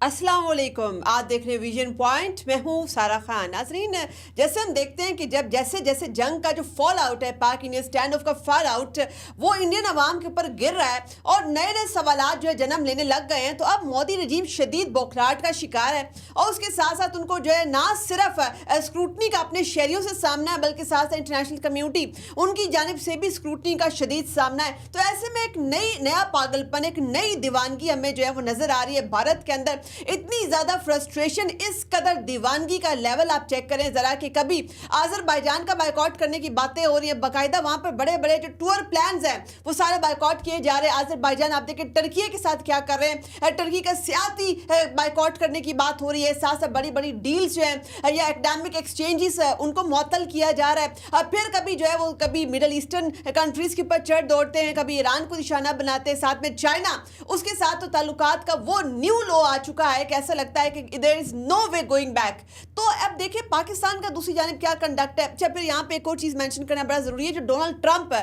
अस्सलाम वालेकुम। आप देख रहे हैं विजन पॉइंट। मैं हूँ सारा खान। नाजरीन, जैसे हम देखते हैं कि जब जैसे जैसे जंग का जो फॉल आउट है, पाक इंडिया स्टैंड ऑफ का फॉल आउट, वो इंडियन अवाम के ऊपर गिर रहा है और नए नए सवालात जो है जन्म लेने लग गए हैं। तो अब मोदी रजीम शदीद बौखलाहट का शिकार है और उसके साथ साथ उनको जो है ना सिर्फ स्क्रूटनी का अपने शहरियों से सामना है, बल्कि साथ साथ इंटरनेशनल कम्युनिटी उनकी जानिब से भी स्क्रूटनी का शदीद सामना है। तो ऐसे में एक नया पागलपन, एक नई दीवानगी हमें जो है वो नजर आ रही है भारत के अंदर। इतनी ज्यादा फ्रस्ट्रेशन, इस कदर दीवानगी का लेवल आप चेक करें जरा कि कभी आज़रबाईजान का बायकॉट करने की बातें हो रही है, बाकायदा वहां पर बड़े बड़े जो टूर प्लान्स हैं वो सारे बायकॉट किए जा रहे हैं। आज़रबाईजान आप देखिए टर्की के साथ क्या कर रहे हैं, टर्की का सियासी बायकॉट करने की बात हो रही है। साथ साथ बड़ी बड़ी डील्स जो है या एकेडमिक एक्सचेंजेस उनको मुअत्तल किया जा रहा है। फिर कभी जो है वो कभी मिडल ईस्टर्न कंट्रीज के ऊपर चढ़ दौड़ते हैं, कभी ईरान को निशाना बनाते हैं, साथ में चाइना, उसके साथ तो ताल्लुकात का वो न्यू लो आ चुका है कि ऐसा लगता है कि there is no way going back. तो अब देखिए पाकिस्तान का दूसरी जानिब क्या कंडक्ट है। अच्छा, फिर यहाँ पे एक और चीज मेंशन करना बड़ा जरूरी है, जो डोनाल्ड ट्रंप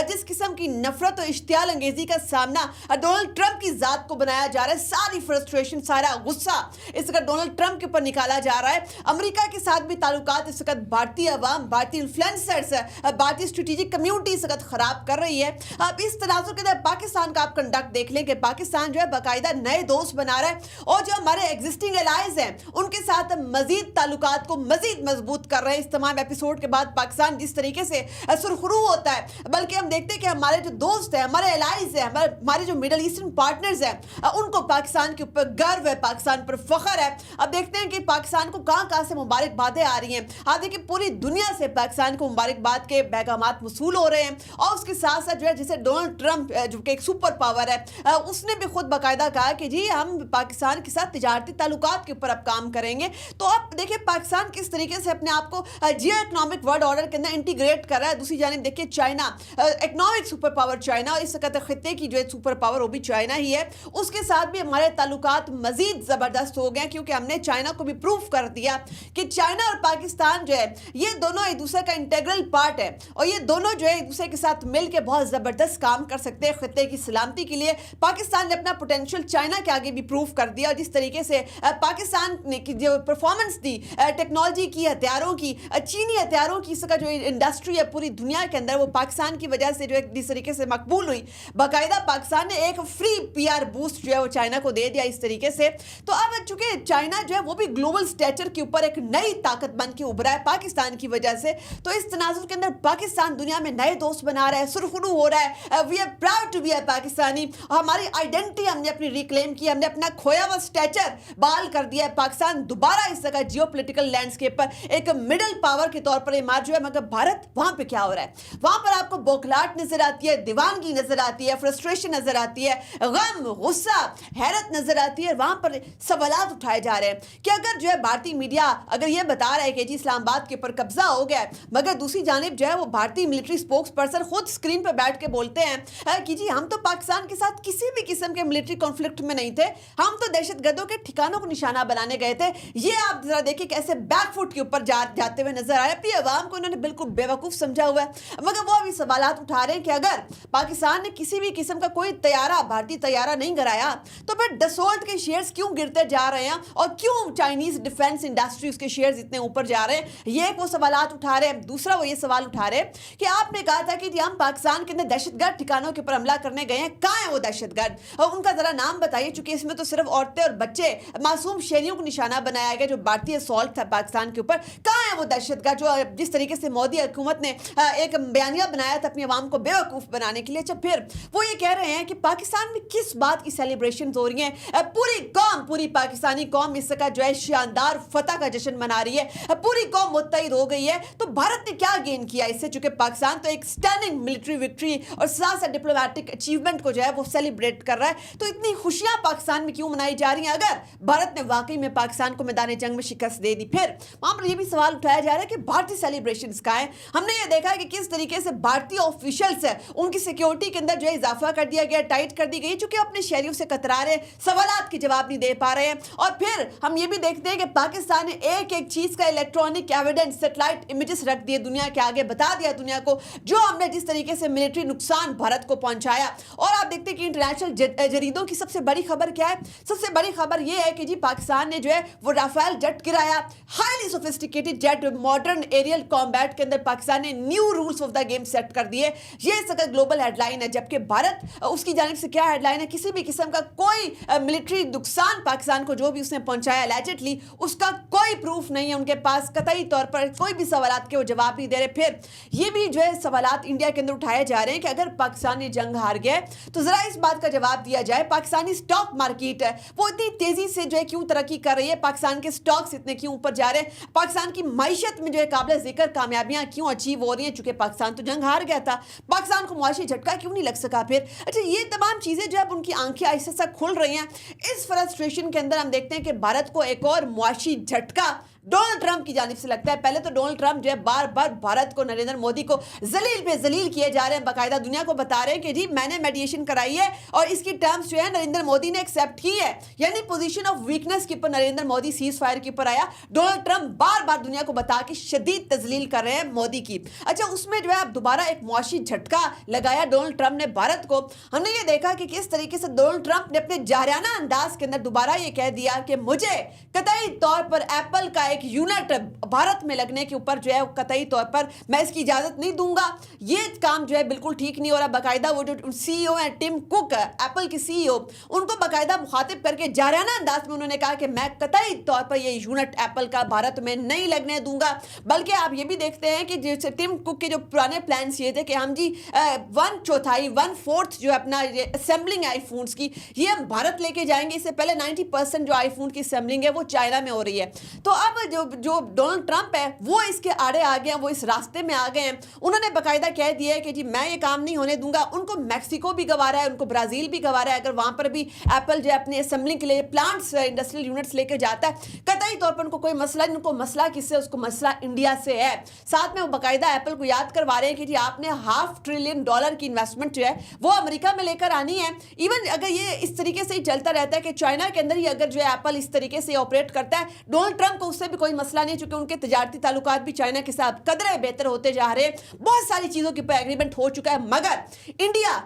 जिस किस्म की नफरत और इश्तियाल अंगेजी का सामना डोनाल्ड ट्रंप की जात को बनाया जा रहा है, सारी फ्रस्ट्रेशन, सारा गुस्सा इस वक्त डोनाल्ड ट्रंप के ऊपर निकाला जा रहा है। अमेरिका के साथ भी ताल्लुकात इस वक्त भारतीय अवाम, भारतीय इन्फ्लुएंसर्स, भारतीय स्ट्रेटेजिक कम्युनिटी इस वक्त खराब कर रही है। अब इस तनाजुर के अंदर पाकिस्तान का आप कंडक्ट देख लें कि पाकिस्तान जो है बाकायदा नए दोस्त बना रहा है और जो हमारे एग्जिस्टिंग एलाइज हैं उनके साथ मजीद ताल्लुकात को मजीद मजबूत कर रहे हैं। इस तमाम एपिसोड के बाद पाकिस्तान जिस तरीके से सुरखरू होता है, बल्कि हम देखते हैं कि हमारे जो दोस्त हैं, हमारे एलाइज हैं, हमारे जो मिडल ईस्टर्न पार्टनर्स हैं, उनको पाकिस्तान के ऊपर गर्व है, पाकिस्तान पर फख्र है। अब देखते हैं कि पाकिस्तान को कहां कहां से मुबारकबादें आ रही हैं। आप देखिए पूरी दुनिया से पाकिस्तान को मुबारकबाद के पैगामात वसूल हो रहे हैं और उसके साथ साथ जो है जैसे डोनाल्ड ट्रंप जो कि एक सुपर पावर है, उसने भी खुद बाकायदा कहा कि जी हम पाकिस्तान के साथ तिजारती ताल्लुकात के ऊपर अब काम करेंगे। तो अब देखिए पाकिस्तान किस तरीके से अपने आप को जियो इकोनॉमिक वर्ल्ड ऑर्डर के अंदर इंटीग्रेट कर रहा है। दूसरी जानिब देखिए China, economic super power China, और इस वक्त खित्ते की जो है सुपर पावर वो भी चाइना ही है। उसके साथ भी हमारे ताल्लुकात मजीद जबरदस्त हो गए क्योंकि हमने चाइना को भी प्रूफ कर दिया कि चाइना और पाकिस्तान जो है ये दोनों एक दूसरे का इंटेग्रल पार्ट है और ये दोनों जो है एक दूसरे के साथ मिलकर बहुत जबरदस्त काम कर सकते हैं खित्ते की सलामती के लिए। पाकिस्तान ने अपना पोटेंशियल चाइना के आगे भी प्रूफ कर दिया और जिस तरीके से पाकिस्तान ने की जो परफॉर्मेंस दी टेक्नोलॉजी की, हथियारों की, चीनी हथियारों की, इसका जो इंडस्ट्री है पूरी दुनिया के अंदर वो पाकिस्तान की वजह से जो है जिस तरीके से मकबूल हुई, बाकायदा पाकिस्तान ने एक फ्री पीआर बूस्ट जो है वो चाइना को दे दिया इस तरीके से। तो अब चूंकि चाइना जो है वो भी ग्लोबल स्टेचर के ऊपर एक नई ताकत बन के उभरा है पाकिस्तान की वजह से, तो इस तनाजुर के अंदर पाकिस्तान दुनिया में नए दोस्त बना रहा है, सुरखरू हो रहा है। We are proud to be a Pakistani. हमारी आइडेंटिटी हमने अपनी रिक्लेम की, हमने अपना खोया हुआ स्टेचर बहाल कर दिया है। पाकिस्तान दोबारा इस जगह जियोपॉलिटिकल लैंडस्केप पर एक मिडिल पावर के तौर पर इमर्ज हुआ है। मगर भारत वहां पे क्या हो रहा है? वहां पर आपको बौखलाहट नजर आती है, दीवानगी नजर आती है, फ्रस्ट्रेशन नजर आती है, गम, गुस्सा, हैरत नजर आती है। वहां पर सवालात उठाए जा रहे हैं कि अगर जो है भारतीय मीडिया अगर ये बता रहा है कि जी इस्लामाबाद के ऊपर कब्जा हो गया है, मगर दूसरी जानिब जो है वो भारतीय मिलिट्री स्पोक्स पर्सन खुद स्क्रीन पर बैठ के बोलते हैं कि जी हम तो पाकिस्तान के साथ किसी भी किस्म के मिलिट्री कॉन्फ्लिक्ट में नहीं थे, हम तो दहशतगर्दों के ठिकानों को निशाना बनाने गए थे। ये आप जरा देखिए कैसे बैकफुट के ऊपर जाते हुए नजर आ रहे हैं। अपनी आवाम को इन्होंने बिल्कुल बेवकूफ समझा हुआ है। मगर वो अभी सवालात उठा रहे हैं कि अगर पाकिस्तान ने किसी भी किस्म का कोई तैयारा, भारतीय तैयारा नहीं गिराया तो फिर डसोल्ट के शेयर्स क्यों गिरते जा रहे हैं और क्यों चाइनीज डिफेंस इंडस्ट्री उसके शेयर्स इतने ऊपर जा रहे हैं? ये वो सवालात उठा रहे हैं। दूसरा वो ये सवाल उठा रहे हैं कि आपने कहा था कि हम पाकिस्तान के अंदर दहशतगर्द ठिकानों के ऊपर हमला करने गए हैं, कहां है वो दहशतगर्द और उनका जरा नाम बताइए, चूंकि इसमें तो सिर्फ औरतें और बच्चे, मासूम शहरियों को निशाना बनाया गया जो भारतीय असॉल्ट था पाकिस्तान के ऊपर। कहां है वो दहशतगर्द जो जिस तरीके से मोदी हुकूमत ने एक बयानिया बनाया था अपनी आवाम को बेवकूफ बनाने के लिए? अच्छा, फिर वो ये कह रहे हैं कि पाकिस्तान में किस बात की सेलिब्रेशन हो रही है? पूरी कौम, पूरी पाकिस्तानी कौम इस का जो है शानदार फतह का जश्न मना रही है, पूरी कौम मुत्तहिद हो गई है। तो भारत ने क्या गेन किया इससे? चूंकि पाकिस्तान तो एक स्टनिंग मिलिट्री विक्ट्री और साथ साथ डिप्लोमेटिक अचीवमेंट को जो है वो सेलिब्रेट कर रहा है। तो इतनी खुशियां पाकिस्तान में क्यों मनाई जा रही हैं अगर भारत ने वाकई में पाकिस्तान को मैदान जंग में शिकस्त दे दी? फिर वहां पर यह भी सवाल उठाया जा रहा है कि भारतीय सेलिब्रेशन का है। हमने ये देखा है कि किस तरीके से भारतीय ऑफिशियल्स है उनकी सिक्योरिटी के अंदर जो है इजाफा कर दिया गया, टाइट कर दी गई, चूंकि अपने शहरियों से कतरा रहे, सवालात के जवाब नहीं दे पा रहे हैं। और फिर हम ये भी देखते हैं कि पाकिस्तान ने एक एक चीज का इलेक्ट्रॉनिक एविडेंस, सैटेलाइट इमेजेस रख दिए दुनिया के आगे, बता दिया दुनिया को जो हमने जिस तरीके से मिलिट्री नुकसान भारत को पहुंचाया। और आप देखते हैं कि इंटरनेशनल जरीदों की सबसे बड़ी खबर क्या है? सबसे बड़ी खबर यह है कि जी पाकिस्तान ने जो है वो राफेल जेट गिराया, highly sophisticated jet, modern aerial combat के अंदर पाकिस्तान ने new rules of the game set कर दिए। ये सका ग्लोबल हेडलाइन है। जबकि भारत उसकी जानिब से क्या हेडलाइन है? किसी भी किस्म का कोई मिलिट्री नुकसान पाकिस्तान को जो भी उसने पहुंचाया एलिजेडली, उसका कोई प्रूफ नहीं है उनके पास, कतई तौर पर कोई भी सवालात के वो जवाब नहीं दे रहे। फिर ये भी जो है सवालात इंडिया के अंदर उठाए जा रहे हैं कि अगर पाकिस्तान ये जंग हार गया तो जरा इस बात का जवाब दिया जाए, पाकिस्तानी स्टॉक मार्केट है वो इतनी तेजी से जो है क्यों तरक्की कर रही है, पाकिस्तान के स्टॉक्स इतने क्यों ऊपर जा रहे हैं, पाकिस्तान की मईशत में जो है काबिल जिक्र कामयाबियां क्यों अचीव हो रही हैं, चूंकि पाकिस्तान तो जंग हार गया था, पाकिस्तान को मुआशी झटका क्यों नहीं लग सका फिर। अच्छा, ये तमाम चीजें जो अब उनकी आंखें ऐसे ऐसा खुल रही हैं, इस फ्रस्ट्रेशन के अंदर हम देखते हैं कि भारत को एक और मुआशी झटका डोनाल्ड ट्रंप की जानिब से लगता है। पहले तो डोनाल्ड ट्रंप जो है बार बार भारत को, नरेंद्र मोदी को जलील पे जलील किए जा रहे हैं, बाकायदा दुनिया को बता रहे हैं कि जी मैंने मेडिएशन कराई है और इसकी टर्म्स जो है नरेंद्र मोदी ने एक्सेप्ट की है, यानी पोजीशन ऑफ वीकनेस के ऊपर नरेंद्र मोदी सीज फायर के ऊपर आया। डोनाल्ड ट्रंप बार बार दुनिया को बता के शदीद तजलील कर रहे हैं मोदी की। अच्छा, उसमें जो है अब दोबारा एक मुआशी झटका लगाया डोनाल्ड ट्रंप ने भारत को। हमने ये देखा कि किस तरीके से डोनाल्ड ट्रंप ने अपने जाहराना अंदाज के अंदर दोबारा ये कह दिया कि मुझे कतई तौर पर एप्पल का एक यूनिट भारत में लगने के ऊपर जो है कतई तौर पर मैं इसकी इजाजत नहीं दूंगा। ये काम जो है बिल्कुल ठीक नहीं हो रहा। बाकायदा वो जो सीईओ है टिम कुक, एप्पल के सीईओ, उनको बाकायदा मुखातिब करके जाहराना अंदाज में उन्होंने कहा कि मैं कतई तौर पर ये यूनिट एप्पल का भारत में नहीं लगने दूंगा। बल्कि आप ये भी देखते हैं कि जैसे टिम कुक के जो पुराने प्लान्स ये थे कि हम जी 1/4 जो अपना असेंबलिंग आईफोन्स की ये हम भारत लेके जाएंगे। इससे पहले 90% जो आईफोन की असेंबलिंग है वो चाइना में हो रही है। तो अब जो डोनाल्ड ट्रंप है वो इसके आड़े आ गए हैं, वो इस रास्ते में आ गए हैं। उन्होंने बाकायदा कह दिया है कि जी मैं ये काम नहीं होने दूंगा। उनको मैक्सिको भी गवारा है, उनको ब्राजील भी गवारा है। अगर वहां पर भी एप्पल जो है अपनी असेंबलिंग के लिए प्लांट्स, इंडस्ट्रियल यूनिट्स लेके जाता है, कतई तौर पर उनको कोई मसला नहीं। उनको मसला किससे? उसको मसला इंडिया से है। साथ में वो बाकायदा एप्पल को याद करवा रहे हैं कि जी आपने $500 ट्रिलियन की इन्वेस्टमेंट जो है वो अमेरिका में लेकर आनी है। इवन अगर ये इस तरीके से ही चलता रहता है कि चाइना के अंदर ही अगर जो है एप्पल इस तरीके से ऑपरेट करता है, डोनाल्ड ट्रंप को उससे भी कोई मसला नहीं, चूंकि उनके तजारती ताल्लुकात भी चाइना के साथ कदरे बेहतर होते जा रहे हैं। बहुत सारी चीजों के ऊपर एग्रीमेंट हो चुका है। मगर इंडिया,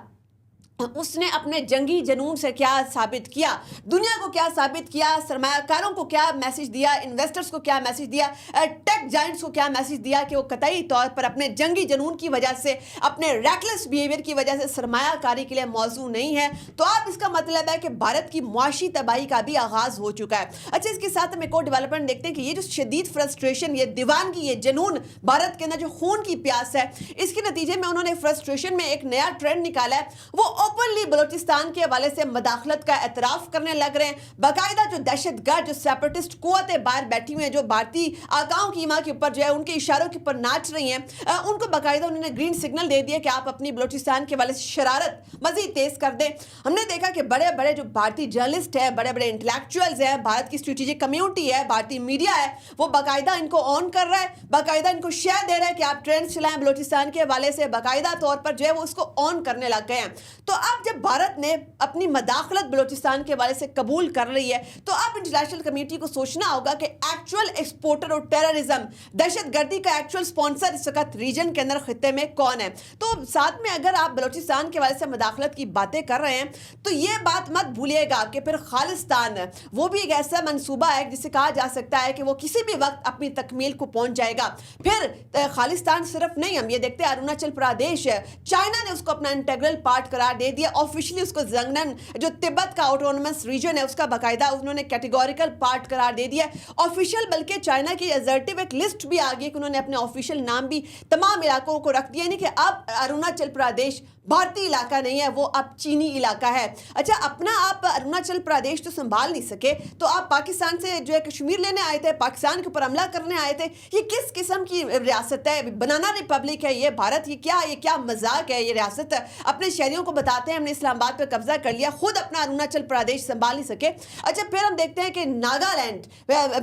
उसने अपने जंगी जनून से क्या साबित किया, दुनिया को क्या साबित किया, सरमायाकारों को क्या मैसेज दिया, इन्वेस्टर्स को क्या मैसेज दिया, टेक जायंट्स को क्या मैसेज दिया कि वो कतई तौर पर अपने जंगी जनून की वजह से, अपने रैकलेस बिहेवियर की वजह से सरमायाकारी के लिए मौजूद नहीं है। तो आप इसका मतलब है कि भारत की मुआशी तबाही का भी आगाज हो चुका है। अच्छा, इसके साथ हम एक और डेवलपमेंट देखते हैं कि ये जो शदीद फ्रस्ट्रेशन, ये दीवानगी, ये जनून भारत के अंदर जो खून की प्यास है, इसके नतीजे में उन्होंने फ्रस्ट्रेशन में एक नया ट्रेंड निकाला है। वो ओपनली बलोचिस्तान के हवाले से मदाखलत का एतराफ करने लग रहे हैं। बाकायदा जो दहशतगर्द, जो सेपरेटिस्ट कुव्वतें बाहर बैठी हुई हैं, जो भारतीय आकाओं की मां के ऊपर जो है उनके इशारों के ऊपर नाच रही हैं, उनको बाकायदा उन्होंने ग्रीन सिग्नल दे दिया कि आप अपनी बलोचिस्तान के हवाले से शरारत मजीद तेज कर दें। हमने देखा कि बड़े बड़े जो भारतीय जर्नलिस्ट हैं, बड़े बड़े इंटेलेक्चुअल्स हैं, भारत की स्ट्रेटेजिक कम्युनिटी है, भारतीय मीडिया है, वो बाकायदा इनको ऑन कर रहा है, बाकायदा इनको शेयर दे रहा है कि आप ट्रेंड चलाएं बलोचिस्तान के हवाले से। बाकायदा तौर पर जो है वो उसको ऑन करने लग गए हैं। तो अब जब भारत ने अपनी मदाखलत बलोचिस्तान के हवाले से कबूल कर रही है, तो अब इंटरनेशनल कम्युनिटी को सोचना होगा कि एक्चुअल एक्सपोर्टर और टेररिज्म, दहशतगर्दी का एक्चुअल स्पॉन्सर इस वक्त रीजन के अंदर, खित्ते में कौन है। तो साथ में अगर आप बलोचिस्तान के हवाले से मदाखलत की बातें कर रहे हैं तो ये बात मत भूलिएगा कि फिर खालिस्तान वो भी एक ऐसा मंसूबा है जिसे कहा जा सकता है कि वो किसी भी वक्त अपनी तकमील को पहुंच जाएगा। फिर खालिस्तान सिर्फ नहीं, हम ये देखते हैं अरुणाचल प्रदेश, चाइना ने उसको अपना इंटेग्रल पार्ट करार दे दिया। ऑफिशियली उसको जंगनन, जो तिब्बत का ऑटोनोमस रीजन है, उसका बाकायदा उन्होंने कैटेगोरिकल पार्ट करार दे दिया ऑफिशियल। बल्कि चाइना की असर्टिव एक लिस्ट भी आ गई कि उन्होंने अपने ऑफिशियल नाम भी तमाम इलाकों को रख दिया, यानी कि अब अरुणाचल प्रदेश भारतीय इलाका नहीं है, वो अब चीनी इलाका है। अच्छा, अपना आप अरुणाचल प्रदेश तो संभाल नहीं सके तो आप पाकिस्तान से जो है कश्मीर लेने आए थे, पाकिस्तान के ऊपर हमला करने आए थे। ये किस किस्म की रियासत है? बनाना रिपब्लिक है ये भारत? ये क्या मजाक है? ये रियासत अपने शहरियों को बताते हैं हमने इस्लामाबाद पर कब्जा कर लिया, खुद अपना अरुणाचल प्रदेश संभाल नहीं सके। अच्छा, फिर हम देखते हैं कि नागालैंड,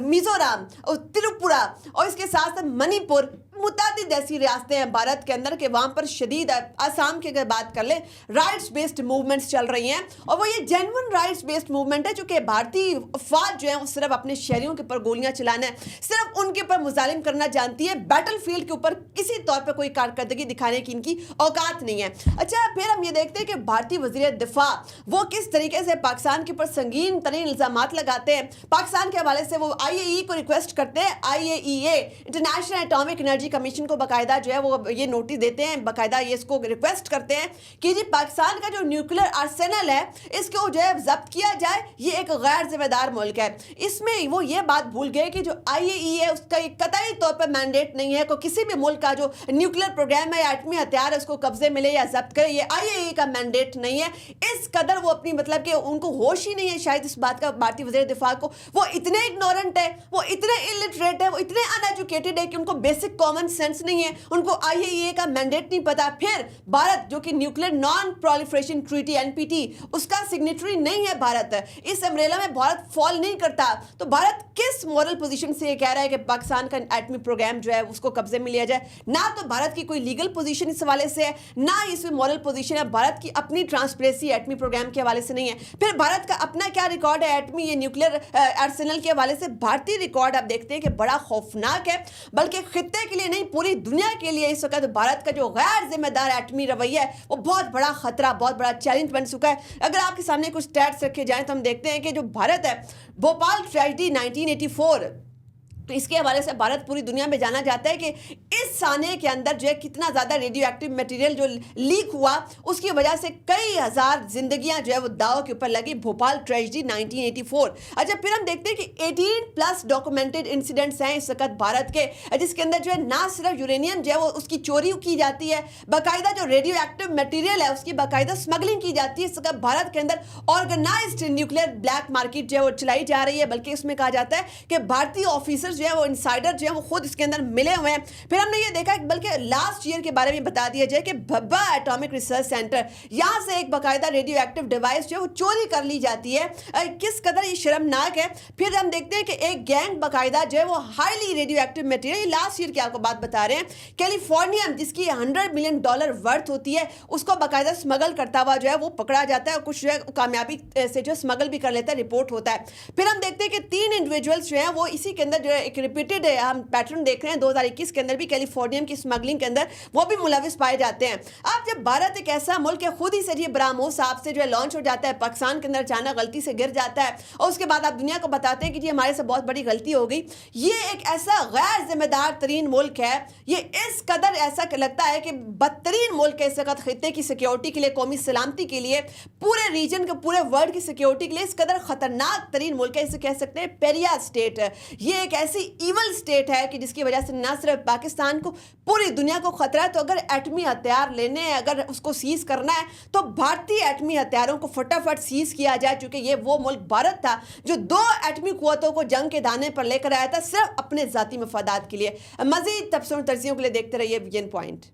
मिजोरम और त्रिपुरा और इसके साथ साथ मणिपुर मुतादिद ऐसी रियासतें हैं भारत के अंदर कि वहाँ पर शदीद, आसाम की अगर बात कर लें, राइट्स बेस्ड मूवमेंट्स चल रही हैं, और वो ये जेन्युइन राइट्स बेस्ड मूवमेंट है, जो कि भारतीय फौज जो है वो सिर्फ अपने शहरियों के ऊपर गोलियां चलाना है, सिर्फ उनके ऊपर मुजालिम करना जानती है, बैटल फील्ड के ऊपर किसी तौर पर कोई कारकर्दगी दिखाने की इनकी औकात नहीं है। अच्छा, फिर हम ये देखते हैं कि भारतीय वज़ीर दिफा वो किस तरीके से पाकिस्तान के ऊपर संगीन तरीन इल्जामात लगाते हैं। पाकिस्तान के हवाले से वो IAEA को रिक्वेस्ट करते हैं, IAEA international atomic energy commission को बाकायदा जो है वो ये नोटिस देते हैं, बाकायदा ये इसको रिक्वेस्ट करते हैं कि जी पाकिस्तान का जो न्यूक्लियर आर्सेनल है इसको जो है जब्त किया जाए, ये एक गैर जिम्मेदार मुल्क है। इसमें वो ये बात भूल गए कि जो IAEA है उसका एक कतई तौर पर मैंडेट नहीं है कि किसी भी मुल्क का जो न्यूक्लियर प्रोग्राम है या एटमी हथियार है उसको कब्जे में ले या जब्त करे, ये IAEA का मैंडेट नहीं है। इस कदर वो अपनी मतलब कि उनको होश ही नहीं है शायद इस बात का, भारतीय वज़ीर दिफा को, वो इतने इग्नोरेंट है, वो इतने इलिटरेट है, वो इतने अनएजुकेटेड है कि उनको बेसिक कॉमन सेंस नहीं है, उनको IAEA का मैंडेट नहीं पता। फिर भारत जो कि nuclear non proliferation treaty NPT उसका सिग्नेटरी नहीं है, भारत इस अम्ब्रेला में भारत फॉल नहीं करता, तो भारत किस मॉरल पोजीशन से ये कह रहा है कि पाकिस्तान का एटमी प्रोग्राम जो है उसको कब्जे में लिया जाए? ना तो भारत की कोई लीगल पोजीशन इस हवाले से है, ना इसमें मॉरल पोजीशन है, भारत की अपनी ट्रांसपेरेंसी एटमी प्रोग्राम के हवाले से नहीं है। फिर भारत का अपना क्या रिकॉर्ड है एटमी ये न्यूक्लियर आर्सेनल के हवाले से? भारतीय रिकॉर्ड आप देखते हैं कि बड़ा खौफनाक है, बल्कि खित्ते के लिए नहीं पूरी दुनिया के लिए इस वक्त भारत का जो गैर जिम्मेदार एटमी रवैया है वो बहुत बड़ा खतरा, बहुत बड़ा चैलेंज बन चुका है। अगर आपके सामने कुछ स्टैट्स रखे जाएं तो हम देखते हैं कि जो भारत है, भोपाल ट्रेजेडी 1984, इसके हवाले से भारत पूरी दुनिया में जाना जाता है कि इस साने के अंदर जो है कितना ज़्यादा रेडियो एक्टिव मटेरियल जो लीक हुआ, उसकी वजह से कई हज़ार जिंदगियां जो है वो दाव के ऊपर लगी। भोपाल ट्रेजेडी 1984। अच्छा, फिर हम देखते हैं कि 18+ डॉक्यूमेंटेड इंसिडेंट्स हैं इस वक्त भारत के, जिसके अंदर जो है ना सिर्फ यूरेनियम जो है वो उसकी चोरी की जाती है, बाकायदा जो रेडियो एक्टिव मटीरियल है उसकी बाकायदा स्मगलिंग की जाती है। इस वक्त भारत के अंदर ऑर्गेनाइज्ड न्यूक्लियर ब्लैक मार्केट जो है वो चलाई जा रही है, बल्कि उसमें कहा जाता है कि भारतीय ऑफिसर जो है वो इनसाइडर जो है वो खुद इसके अंदर मिले हुए हैं। फिर हमने ये देखा बल्कि लास्ट ईयर के बारे में बता दिया जाए कि भब्बा एटॉमिक रिसर्च सेंटर, यहां से एक बाकायदा रेडियो एक्टिव डिवाइस जो है वो चोरी कर ली जाती है। किस कदर ये शर्मनाक है। फिर हम देखते हैं कि एक गैंग बाकायदा जो है वो highly radio active material, last year की आपको बात बता रहे हैं, कैलिफोर्नियम जिसकी $100 मिलियन वर्थ होती है उसको बाकायदा स्मगल करता हुआ जो है वो पकड़ा जाता है, और कुछ जो है कामयाबी से जो स्मगल भी कर लेता है, रिपोर्ट होता है। फिर हम देखते हैं कि 3 इंडिविजुअल्स जो हैं वो इसी के अंदर जो है एक रिपीटेड हम पैटर्न देख रहे हैं, 2021 के अंदर भी कैलिफोर्नियम की स्मगलिंग के अंदर वो भी मुलविस पाए जाते हैं। अब जब भारत एक ऐसा मुल्क है खुद ही से ये ब्राह्मोस साहब से जो है लॉन्च हो जाता है, पाकिस्तान के अंदर अचानक गलती से गिर जाता है, और उसके बाद आप दुनिया को बताते हैं कि जी हमारे से बहुत बड़ी गलती हो गई। ये एक ऐसा गैर जिम्मेदार तरीन मुल्क है, ये इस कदर ऐसा लगता है कि बदतरीन मुल्क है इस वक्त खित्ते की सिक्योरिटी के लिए, कौमी सलामती के लिए, पूरे रीजन के, पूरे वर्ल्ड की सिक्योरिटी के लिए इस कदर खतरनाक तरीन मुल्क है। इसे कह सकते हैं पेरिया स्टेट। ये एक ऐसी इवल स्टेट है कि जिसकी वजह से न सिर्फ पाकिस्तान को, पूरी दुनिया को खतरा है। तो अगर एटमी हथियार लेने हैं, अगर उसको सीज करना है, तो भारतीय एटमी हथियारों को फटाफट सीज किया जाए, क्योंकि ये वो मुल्क भारत था जो 2 एटमी कुव्वतों को जंग के दाने पर लेकर आया था सिर्फ अपने जाती मफादात के लिए। मजीद तबसरों तरजीहों के लिए देखते रहिए विजन पॉइंट।